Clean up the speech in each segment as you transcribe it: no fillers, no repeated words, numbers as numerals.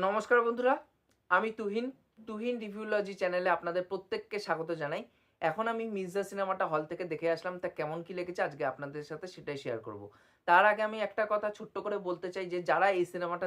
নমস্কার বন্ধুরা, আমি তুহিন রিভিউলজি চ্যানেলে আপনাদের প্রত্যেককে স্বাগত জানাই। এখন আমি মির্জা সিনেমাটা হল থেকে দেখে আসলাম, তা কেমন কি লেগেছে আজকে আপনাদের সাথে সেটাই শেয়ার করব। তার আগে আমি একটা কথা ছোট্ট করে বলতে চাই যে যারা এই সিনেমাটা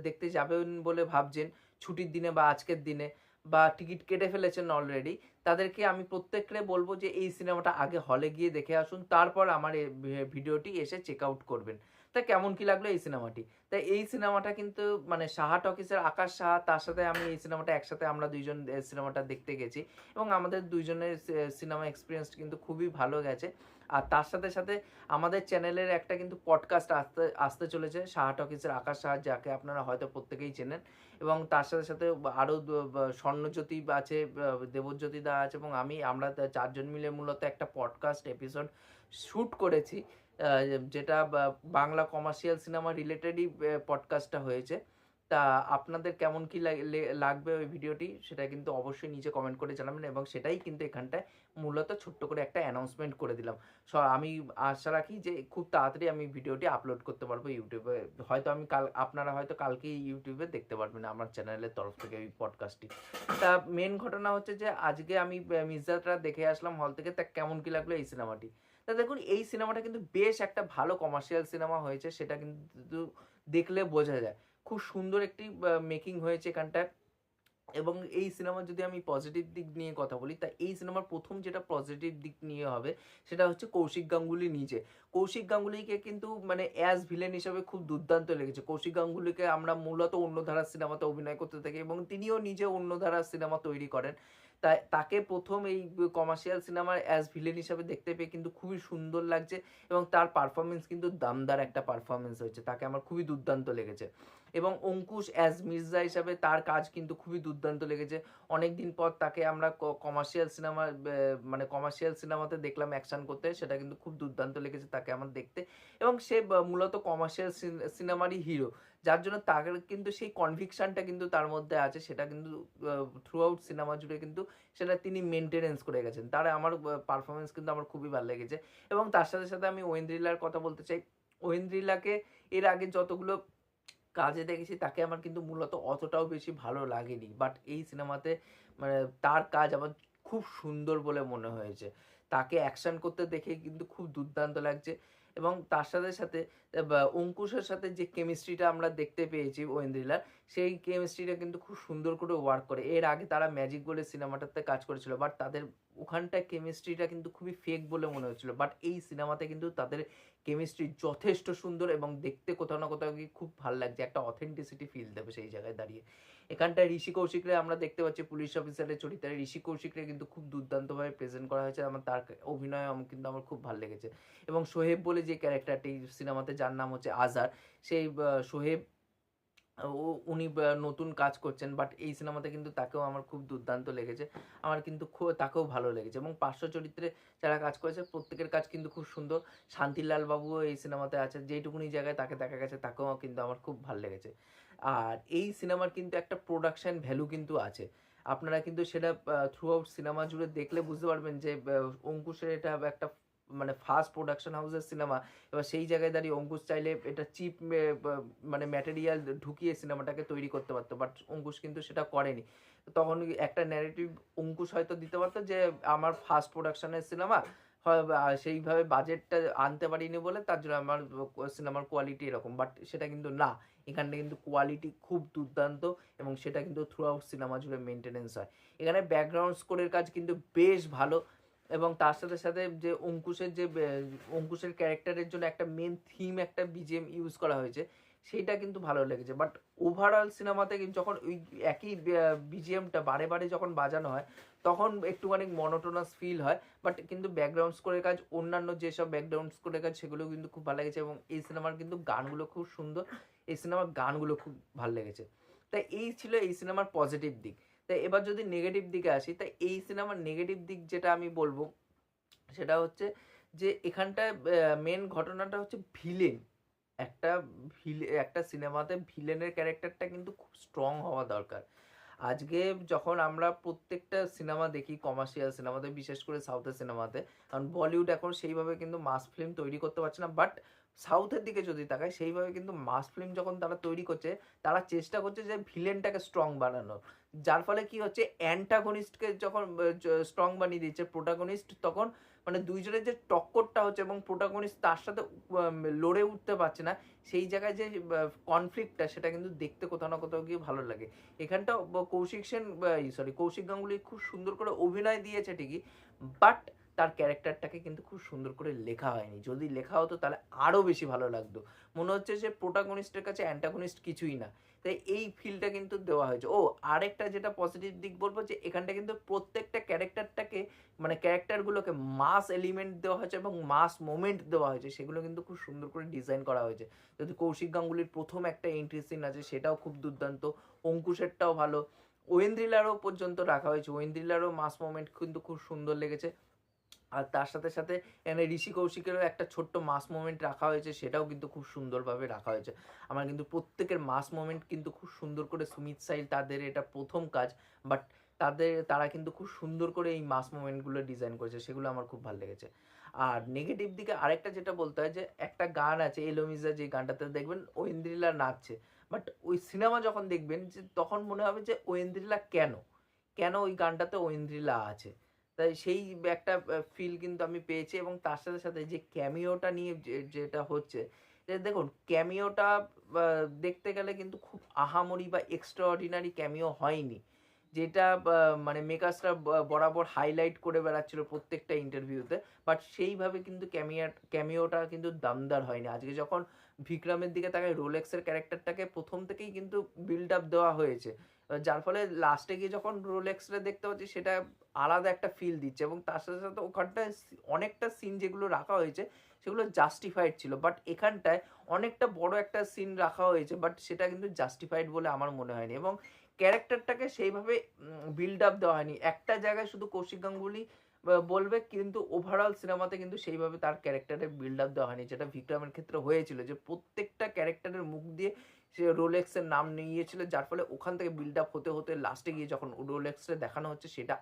দেখতে যাবেন বলে ভাবছেন ছুটির দিনে বা আজকের দিনে বা টিকিট কেটে ফেলেছেন অলরেডি, তাদেরকে আমি প্রত্যেককে বলবো যে এই সিনেমাটা আগে হলে গিয়ে দেখে আসুন, তারপর আমার এই ভিডিওটি এসে চেক আউট করবেন। তা কেমন কি লাগলো এই সিনেমাটি? তাই এই সিনেমাটা কিন্তু মানে সাহা টকিজের আকাশ সাহা, তার সাথে আমি এই সিনেমাটা একসাথে আমরা দুইজন সিনেমাটা দেখতে গেছি এবং আমাদের দুইজনের সিনেমা এক্সপিরিয়েন্স কিন্তু খুবই ভালো গেছে। আর তার সাথে সাথে আমাদের চ্যানেলের একটা কিন্তু পডকাস্ট আসতে আসতে চলেছে, সাহা টকিজের আকাশ সাহা, যাকে আপনারা হয়তো প্রত্যেকেই চেনেন। এবং তার সাথে সাথে আরও স্বর্ণজ্যোতি আছে, দেবজ্যোতি দা আছে এবং আমরা চারজন মিলে মূলত একটা পডকাস্ট এপিসোড শ্যুট করেছি, যেটা বাংলা কমার্শিয়াল সিনেমা রিলেটেডই পডকাস্টটা হয়েছে। তা আপনাদের কেমন কি লাগবে ওই ভিডিওটি, সেটা কিন্তু অবশ্যই নিচে কমেন্ট করে জানাবেন এবং সেটাই কিন্তু এখানটায় মূলত ছোট্ট করে একটা অ্যানাউন্সমেন্ট করে দিলাম। আমি আশা রাখি যে খুব তাড়াতাড়ি আমি ভিডিওটি আপলোড করতে পারবো ইউটিউবে। হয়তো আমি আপনারা হয়তো কালকেই ইউটিউবে দেখতে পারবেন আমার চ্যানেলের তরফ থেকে এই পডকাস্টটি। তা মেন ঘটনা হচ্ছে যে আজকে আমি মির্জাটা দেখে আসলাম হল থেকে, তা কেমন কি লাগলো এই সিনেমাটি। তা দেখুন, এই সিনেমাটা কিন্তু বেশ একটা ভালো কমার্শিয়াল সিনেমা হয়েছে, সেটা কিন্তু দেখলে বোঝা যায়। খুব সুন্দর একটি মেকিং হয়েছে এখানটায়। এবং এই সিনেমার যদি আমি পজিটিভ দিক নিয়ে কথা বলি, তা এই সিনেমার প্রথম যেটা পজিটিভ দিক নিয়ে হবে সেটা হচ্ছে কৌশিক গাঙ্গুলি নিজে। কৌশিক গাঙ্গুলিকে কিন্তু মানে অ্যাজ ভিলেন হিসেবে খুব দুর্দান্ত লেগেছে। কৌশিক গাঙ্গুলিকে আমরা মূলত অন্য ধারার সিনেমাতে অভিনয় করতে থাকি এবং তিনিও নিজে অন্য ধারার সিনেমা তৈরি করেন। তাই তাকে প্রথম এই কমার্শিয়াল সিনেমার অ্যাজ ভিলেন হিসেবে দেখতে পেয়ে কিন্তু খুবই সুন্দর লাগছে এবং তার পারফরমেন্স কিন্তু দামদার একটা পারফরমেন্স হয়েছে, তাকে আমার খুবই দুর্দান্ত লেগেছে। এবং অঙ্কুশ অ্যাজ মির্জা হিসাবে তার কাজ কিন্তু খুবই দুর্দান্ত লেগেছে। অনেক দিন পর তাকে আমরা কমার্শিয়াল সিনেমা মানে কমার্শিয়াল সিনেমাতে দেখলাম অ্যাকশন করতে, সেটা কিন্তু খুব দুর্দান্ত লেগেছে তাকে আমার দেখতে। এবং সে মূলত কমার্শিয়াল সিনেমারই হিরো, যার জন্য তার কিন্তু সেই কনভিকশনটা কিন্তু তার মধ্যে আছে, সেটা কিন্তু থ্রু আউট সিনেমা জুড়ে কিন্তু সেটা তিনি মেনটেনেন্স করে গেছেন। তার আমার পারফরমেন্স কিন্তু আমার খুবই ভালো লেগেছে। এবং তার সাথে সাথে আমি ঐন্দ্রিলার কথা বলতে চাই। ঐন্দ্রিলাকে এর আগে যতগুলো কাজে দেখেছি তাকে আমার কিন্তু মূলত অতটাও বেশি ভালো লাগেনি, বাট এই সিনেমাতে মানে তার কাজ আমার খুব সুন্দর বলে মনে হয়েছে। তাকে অ্যাকশন করতে দেখে কিন্তু খুব দুর্দান্ত লাগছে। এবং তার সাথে সাথে অঙ্কুশের সাথে যে কেমিস্ট্রিটা আমরা দেখতে পেয়েছি ঐন্দ্রিলার, সেই কেমিস্ট্রিটা কিন্তু খুব সুন্দর করে ওয়ার্ক করে। এর আগে তারা ম্যাজিক বলে সিনেমাটাতে কাজ করেছিল, বাট তাদের ওখানটায় কেমিস্ট্রিটা কিন্তু খুবই ফেক বলে মনে হচ্ছিল, বাট এই সিনেমাতে কিন্তু তাদের কেমিস্ট্রি যথেষ্ট সুন্দর এবং দেখতে কোথাও না কোথাও গিয়ে খুব ভালো লাগছে, একটা অথেন্টিসিটি ফিল দেবে সেই জায়গায় দাঁড়িয়ে। এখানটায় ঋষি কৌশিকরে আমরা দেখতে পাচ্ছি পুলিশ অফিসারের চরিত্রে, ঋষি কৌশিকরে কিন্তু খুব দুর্দান্তভাবে প্রেজেন্ট করা হয়েছে, আমার তার অভিনয় কিন্তু আমার খুব ভালো লেগেছে। এবং সোহেব বলে যে ক্যারেক্টারটি সিনেমাতে, যার নাম হচ্ছে আজার, সেই সোহেব উনি নতুন কাজ করছেন, বাট এই সিনেমাতে কিন্তু তাকেও আমার খুব দুর্দান্ত লেগেছে। আমার কিন্তু তাকেও ভালো লেগেছে এবং পার্শ্ব চরিত্রে যারা কাজ করেছে প্রত্যেকের কাজ কিন্তু খুব সুন্দর। শান্তিলাল বাবুও এই সিনেমাতে আছে, যেইটুকুনি জায়গায় তাকে দেখা গেছে তাকেও কিন্তু আমার খুব ভালো লেগেছে। আর এই সিনেমার কিন্তু একটা প্রোডাকশন ভ্যালু কিন্তু আছে, আপনারা কিন্তু সেটা থ্রু আউট সিনেমা জুড়ে দেখলে বুঝতে পারবেন যে অঙ্কুশের এটা একটা মানে ফার্স্ট প্রোডাকশন হাউসের সিনেমা। এবার সেই জায়গায় দাঁড়িয়ে অঙ্কুশ চাইলে এটা চিপ মানে ম্যাটেরিয়াল ঢুকিয়ে সিনেমাটাকে তৈরি করতে পারতো, বাট অঙ্কুশ কিন্তু সেটা করেনি। তখন একটা ন্যারেটিভ অঙ্কুশ হয়তো দিতে পারতো যে আমার ফার্স্ট প্রোডাকশনের সিনেমা হয়, সেইভাবে বাজেটটা আনতে পারিনি বলে তার জন্য আমার সিনেমার কোয়ালিটি এরকম, বাট সেটা কিন্তু না। এখানটা কিন্তু কোয়ালিটি খুব দুর্দান্ত এবং সেটা কিন্তু থ্রু আউট সিনেমা জুড়ে মেনটেনেন্স হয়। এখানে ব্যাকগ্রাউন্ড স্কোরের কাজ কিন্তু বেশ ভালো। এবং তার সাথে সাথে যে অঙ্কুশের ক্যারেক্টারের জন্য একটা মেন থিম, একটা বিজিএম ইউজ করা হয়েছে, সেইটা কিন্তু ভালো লেগেছে। বাট ওভারঅল সিনেমাতে যখন ওই একই বিজিএমটা বারে বারে যখন বাজানো হয় তখন একটুখানি মনোটোনাস ফিল হয়, বাট কিন্তু ব্যাকগ্রাউন্ড স্কোরের কাজ, অন্যান্য যেসব ব্যাকগ্রাউন্ড স্কোরের কাজ সেগুলো কিন্তু খুব ভালো লেগেছে এবং এই সিনেমার কিন্তু গানগুলো খুব সুন্দর, এই সিনেমার গানগুলো খুব ভালো লেগেছে। তাই এই ছিল এই সিনেমার পজিটিভ দিক। তাই এবার যদি নেগেটিভ দিকে আসি, তাই এই সিনেমার নেগেটিভ দিক যেটা আমি বলবো সেটা হচ্ছে যে এখানটায় মেন ঘটনাটা হচ্ছে ভিলেন। একটা একটা সিনেমাতে ভিলেনের ক্যারেক্টারটা কিন্তু খুব স্ট্রং হওয়া দরকার। আজকে যখন আমরা প্রত্যেকটা সিনেমা দেখি কমার্শিয়াল সিনেমাতে, বিশেষ করে সাউথের সিনেমাতে, কারণ বলিউড এখন সেইভাবে কিন্তু মাস ফিল্ম তৈরি করতে পারছে না, বাট সাউথের দিকে যদি তাকায় সেইভাবে কিন্তু মাস ফিল্ম যখন তারা তৈরি করছে, তারা চেষ্টা করছে যে ভিলেনটাকে স্ট্রং বানানোর, যার ফলে কি হচ্ছে অ্যান্টাগনিস্টকে যখন স্ট্রং বানিয়ে দিচ্ছে প্রোটাগনিস্ট, তখন মানে দুইজনের যে টক্করটা হচ্ছে এবং প্রোটাগনিস্ট তার সাথে লড়ে উঠতে পারছে না, সেই জায়গায় যে কনফ্লিক্টটা সেটা কিন্তু দেখতে কোথাও না কোথাও গিয়ে ভালো লাগে। এখানটা কৌশিক সেন কৌশিক গাঙ্গুলি খুব সুন্দর করে অভিনয় দিয়েছে ঠিকই, বাট তার ক্যারেক্টারটাকে কিন্তু খুব সুন্দর করে লেখা হয়নি। যদি লেখা হতো তাহলে আরও বেশি ভালো লাগতো। মনে হচ্ছে যে প্রোটাগনিস্টের কাছে অ্যান্টাগনিস্ট কিছুই না, তাই এই ফিলটা কিন্তু দেওয়া হয়েছে। ও আরেকটা যেটা পজিটিভ দিক বলবো যে এখানটা কিন্তু প্রত্যেকটা ক্যারেক্টারটাকে মানে ক্যারেক্টারগুলোকে মাস এলিমেন্ট দেওয়া হয়েছে এবং মাস মোমেন্ট দেওয়া হয়েছে, সেগুলো কিন্তু খুব সুন্দর করে ডিজাইন করা হয়েছে। যদি কৌশিক গাঙ্গুলির প্রথম একটা এন্ট্রি সিন আছে সেটাও খুব দুর্দান্ত, অঙ্কুশেরটাও ভালো, ওয়েন্দ্রিলারও পর্যন্ত রাখা হয়েছে, ওয়েন্দ্রিলারও মাস মোমেন্ট কিন্তু খুব সুন্দর লেগেছে। আর তার সাথে সাথে এখানে ঋষি কৌশিকেরও একটা ছোট্ট মাস মোমেন্ট রাখা হয়েছে, সেটাও কিন্তু খুব সুন্দরভাবে রাখা হয়েছে। আমার কিন্তু প্রত্যেকের মাস মোমেন্ট কিন্তু খুব সুন্দর করে, সুমিত সাইল তাদের এটা প্রথম কাজ, বাট তারা কিন্তু খুব সুন্দর করে এই মাস মোমেন্টগুলো ডিজাইন করেছে, সেগুলো আমার খুব ভালো লেগেছে। আর নেগেটিভ দিকে আরেকটা যেটা বলতে হয় যে একটা গান আছে এলোমিজা, যে গানটাতে দেখবেন ঐন্দ্রিলা নাচছে, বাট ওই সিনেমা যখন দেখবেন যে তখন মনে হবে যে ঐন্দ্রিলা কেন কেন ওই গানটাতে ঐন্দ্রিলা আছে, তাই সেই একটা ফিল কিন্তু আমি পেয়েছি। এবং তার সাথে সাথে যে ক্যামিওটা নিয়ে যেটা হচ্ছে, যে দেখুন ক্যামিওটা দেখতে গেলে কিন্তু খুব আহামরি বা এক্সট্রা অর্ডিনারি ক্যামিও হয়নি, যেটা মানে মেকার্সরা বরাবর হাইলাইট করে বেড়াচ্ছিল প্রত্যেকটা ইন্টারভিউতে, বাট সেইভাবে কিন্তু ক্যামিওটা কিন্তু দামদার হয়নি। আজকে যখন বিক্রমের দিকে তাকে রোলেক্সের ক্যারেক্টারটাকে প্রথম থেকেই কিন্তু বিল্ড আপ দেওয়া হয়েছে, যার ফলে লাস্টে গিয়ে যখন রোলেক্সটা দেখতে পাচ্ছি সেটা আলাদা একটা ফিল দিচ্ছে। এবং তার সাথে সাথে ওখানটায় অনেকটা সিন যেগুলো রাখা হয়েছে সেগুলো জাস্টিফাইড ছিল, বাট এখানটায় অনেকটা বড় একটা সিন রাখা হয়েছে, বাট সেটা কিন্তু জাস্টিফাইড বলে আমার মনে হয়নি। এবং ক্যারেক্টারটাকে সেইভাবে বিল্ড আপ দেওয়া হয়নি। একটা জায়গায় শুধু কৌশিক গাঙ্গুলি বলবে, কিন্তু ওভারঅল সিনেমাতে কিন্তু সেইভাবে তার ক্যারেক্টারের বিল্ড আপ দেওয়া হয়নি, যেটা বিক্রমের ক্ষেত্রে হয়েছিল, যে প্রত্যেকটা ক্যারেক্টারের মুখ দিয়ে সে রোলেক্সের নাম নিয়েছিল, যার ফলে ওখান থেকে বিল্ড আপ হতে হতে লাস্টে গিয়ে যখন রোলেক্সে দেখানো হচ্ছে সেটা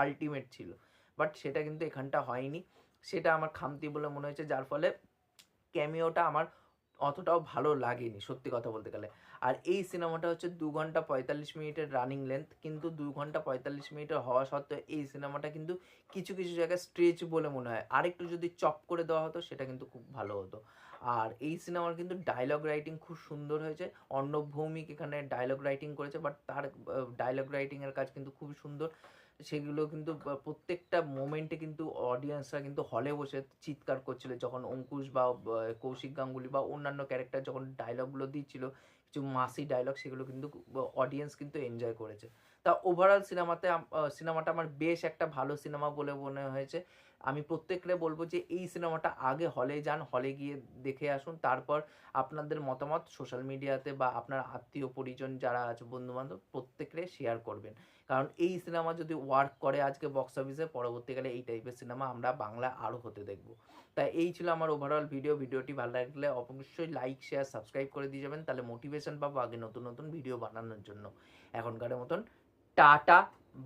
আলটিমেট ছিল, বাট সেটা কিন্তু এখানটা হয়নি, সেটা আমার খামতি বলে মনে হয়েছে, যার ফলে ক্যামিওটা আমার অতটাও ভালো লাগেনি সত্যি কথা বলতে গেলে। আর এই সিনেমাটা হচ্ছে 2 ঘন্টা 45 মিনিটের রানিং লেন্থ, কিন্তু 2 ঘন্টা 45 মিনিটের হওয়া সত্ত্বেও এই সিনেমাটা কিন্তু কিছু কিছু জায়গায় স্ট্রেচ বলে মনে হয়, আরেকটু যদি চপ করে দেওয়া হতো সেটা কিন্তু খুব ভালো হতো। আর এই সিনেমার কিন্তু ডায়লগ রাইটিং খুব সুন্দর হয়েছে, অর্ণব ভৌমিক এখানে ডায়লগ রাইটিং করেছে, বাট তার ডায়লগ রাইটিংয়ের কাজ কিন্তু খুবই সুন্দর। সেগুলো কিন্তু প্রত্যেকটা মোমেন্টে কিন্তু অডিয়েন্সরা কিন্তু হলে বসে চিৎকার করছিল যখন অঙ্কুশ বা কৌশিক গাঙ্গুলি বা অন্যান্য ক্যারেক্টার যখন ডায়লগগুলো দিচ্ছিল, কিছু মাসি ডায়লগ, সেগুলো কিন্তু অডিয়েন্স কিন্তু এনজয় করেছে। তা ওভারঅল সিনেমাটা আমার বেশ একটা ভালো সিনেমা বলে মনে হয়েছে। আমি প্রত্যেককে বলবো যে এই সিনেমাটা আগে হলে যান, হলে গিয়ে দেখে আসুন, তারপর আপনাদের মতামত সোশ্যাল মিডিয়াতে বা আপনার আত্মীয় পরিজন যারা আছে বন্ধুবান্ধব প্রত্যেককে শেয়ার করবেন, কারণ এই সিনেমা যদি ওয়ার্ক করে আজকে বক্স অফিসে, পরবর্তীকালে এই টাইপের সিনেমা আমরা বাংলা আরও হতে দেখব। তাই এই ছিল আমার ওভারঅল ভিডিওটি ভালো লাগলে অবশ্যই লাইক শেয়ার সাবস্ক্রাইব করে দিয়ে যাবেন, তাহলে মোটিভেশন পাবো আগে নতুন নতুন ভিডিও বানানোর জন্য। এখনকার মতন টাটা,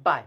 বাই।